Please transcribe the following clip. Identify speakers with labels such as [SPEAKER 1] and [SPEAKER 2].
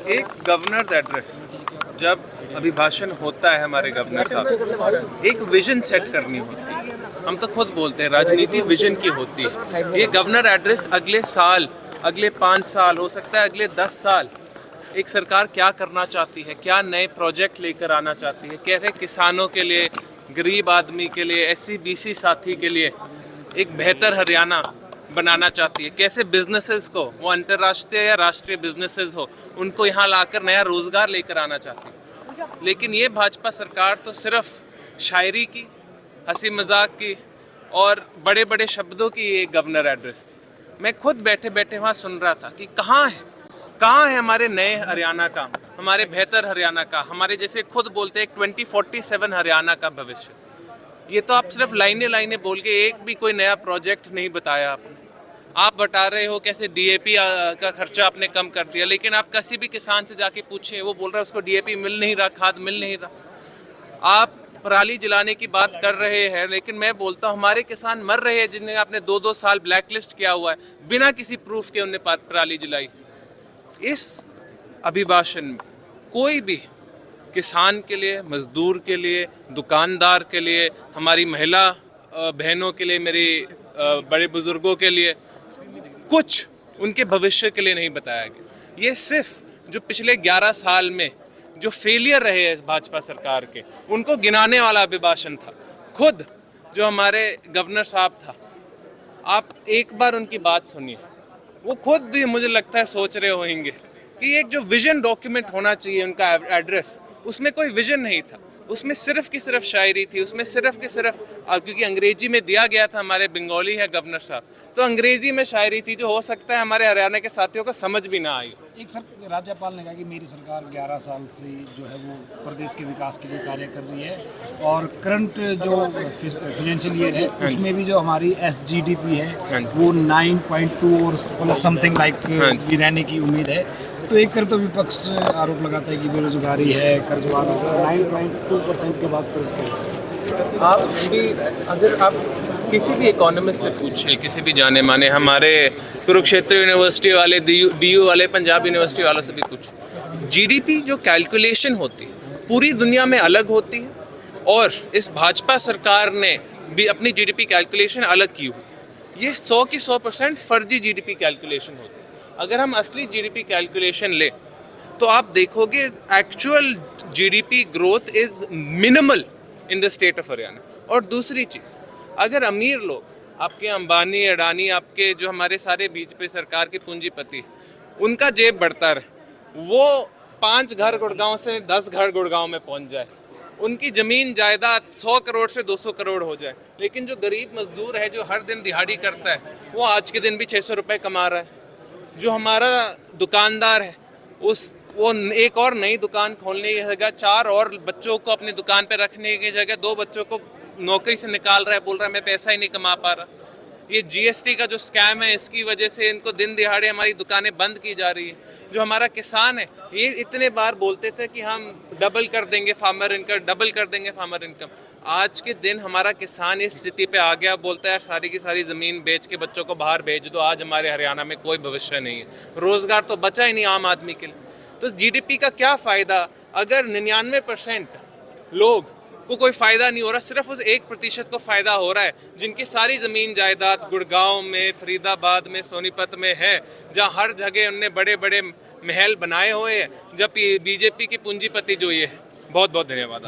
[SPEAKER 1] एक governor address जब अभिभाषण होता है हमारे गवर्नर साहब, एक विजन सेट करनी होती है। हम तो खुद बोलते हैं राजनीति विजन की होती है। ये गवर्नर एड्रेस अगले साल, अगले 5 साल, हो सकता है अगले 10 साल एक सरकार क्या करना चाहती है, क्या नए प्रोजेक्ट लेकर आना चाहती है, कैसे किसानों के लिए, गरीब आदमी के लिए, SC BC साथी के लिए एक बेहतर हरियाणा बनाना चाहती है, कैसे बिजनेसेस को, वो अंतर्राष्ट्रीय या राष्ट्रीय बिजनेसेस हो, उनको यहाँ लाकर नया रोजगार लेकर आना चाहती है। लेकिन ये भाजपा सरकार तो सिर्फ शायरी की, हंसी मजाक की और बड़े बड़े शब्दों की ये गवर्नर एड्रेस थी। मैं खुद बैठे बैठे वहाँ सुन रहा था कि कहाँ है हमारे नए हरियाणा का, हमारे बेहतर हरियाणा का, हमारे जैसे खुद बोलते हैं 2047 हरियाणा का भविष्य। ये तो आप सिर्फ लाइनें बोल के एक भी कोई नया प्रोजेक्ट नहीं बताया आपने। आप बता रहे हो कैसे DAP का खर्चा आपने कम कर दिया, लेकिन आप किसी भी किसान से जाके पूछें, वो बोल रहा है उसको DAP मिल नहीं रहा, खाद मिल नहीं रहा। आप पराली जलाने की बात कर रहे हैं, लेकिन मैं बोलता हूँ हमारे किसान मर रहे हैं जिन्हें आपने 2-2 साल ब्लैकलिस्ट किया हुआ है, बिना किसी प्रूफ के उन्हें पराली जलाई। इस अभिभाषण में कोई भी किसान के लिए, मजदूर के लिए, दुकानदार के लिए, हमारी महिला बहनों के लिए, मेरी बड़े बुजुर्गों के लिए कुछ उनके भविष्य के लिए नहीं बताया गया। ये सिर्फ जो पिछले 11 साल में जो फेलियर रहे हैं इस भाजपा सरकार के, उनको गिनाने वाला अभिभाषण था। खुद जो हमारे गवर्नर साहब था, आप एक बार उनकी बात सुनिए, वो खुद भी मुझे लगता है सोच रहे होंगे कि एक जो विजन डॉक्यूमेंट होना चाहिए उनका एड्रेस, उसमें कोई विजन नहीं था। उसमें सिर्फ की सिर्फ शायरी थी, उसमें सिर्फ की सिर्फ क्योंकि अंग्रेजी में दिया गया था, हमारे बंगाली है गवर्नर साहब, तो अंग्रेजी में शायरी थी जो हो सकता है हमारे हरियाणा के साथियों को समझ भी ना आई।
[SPEAKER 2] एक सर राज्यपाल ने कहा कि मेरी सरकार 11 साल से जो है वो प्रदेश के विकास के लिए कार्य कर रही है, और करंट जो फाइनेंशियल ईयर है उसमें भी जो हमारी SGDP है वो 9.2 और समथिंग लाइक भी रहने की उम्मीद है। तो एक तरफ तो विपक्ष आरोप लगाता है कि बेरोजगारी है, कर्जवार है, 9.2% के बाद
[SPEAKER 1] आप भी अगर आप किसी भी इकोनॉमिस्ट से पूछें, किसी भी जाने माने हमारे कुरुक्षेत्र यूनिवर्सिटी वाले, DU वाले, पंजाब यूनिवर्सिटी वालों से भी पूछें, GDP जो कैलकुलेशन होती है पूरी दुनिया में अलग होती है, और इस भाजपा सरकार ने भी अपनी GDP कैलकुलेशन अलग की हुई। ये 100 की 100% फर्जी GDP कैलकुलेशन होती है। अगर हम असली GDP कैलकुलेशन ले तो आप देखोगे actual GDP growth is minimal in the state of Haryana. और दूसरी चीज़, अगर अमीर लोग, आपके अंबानी, अडानी, आपके जो हमारे सारे बीजेपी सरकार के पूंजीपति, उनका जेब बढ़ता रहे, वो 5 घर गुड़गांव से 10 घर गुड़गांव में पहुंच जाए, उनकी ज़मीन जायदाद 100 करोड़ से 200 करोड़ हो जाए, लेकिन जो गरीब मजदूर है जो हर दिन दिहाड़ी करता है, वो आज के दिन भी 600 रुपये कमा रहा है। जो हमारा दुकानदार है वो एक और नई दुकान खोलने की जगह 4 और बच्चों को अपनी दुकान पे रखने की जगह 2 बच्चों को नौकरी से निकाल रहा है, बोल रहा है मैं पैसा ही नहीं कमा पा रहा। ये GST का जो स्कैम है, इसकी वजह से इनको दिन दिहाड़े हमारी दुकानें बंद की जा रही है। जो हमारा किसान है, ये इतने बार बोलते थे कि हम डबल कर देंगे फार्मर इनकम, डबल कर देंगे फार्मर इनकम। आज के दिन हमारा किसान इस स्थिति पे आ गया, बोलता है सारी की सारी ज़मीन बेच के बच्चों को बाहर भेज दो। आज हमारे हरियाणा में कोई भविष्य नहीं है, रोज़गार तो बचा ही नहीं आम आदमी के लिए। तो GDP का क्या फ़ायदा अगर 99% लोग को कोई फ़ायदा नहीं हो रहा, सिर्फ उस 1% को फ़ायदा हो रहा है, जिनकी सारी ज़मीन जायदाद गुड़गांव में, फरीदाबाद में, सोनीपत में है, जहाँ हर जगह उनने बड़े बड़े महल बनाए हुए हैं, जब BJP की पूंजीपति जो ये है। बहुत बहुत धन्यवाद।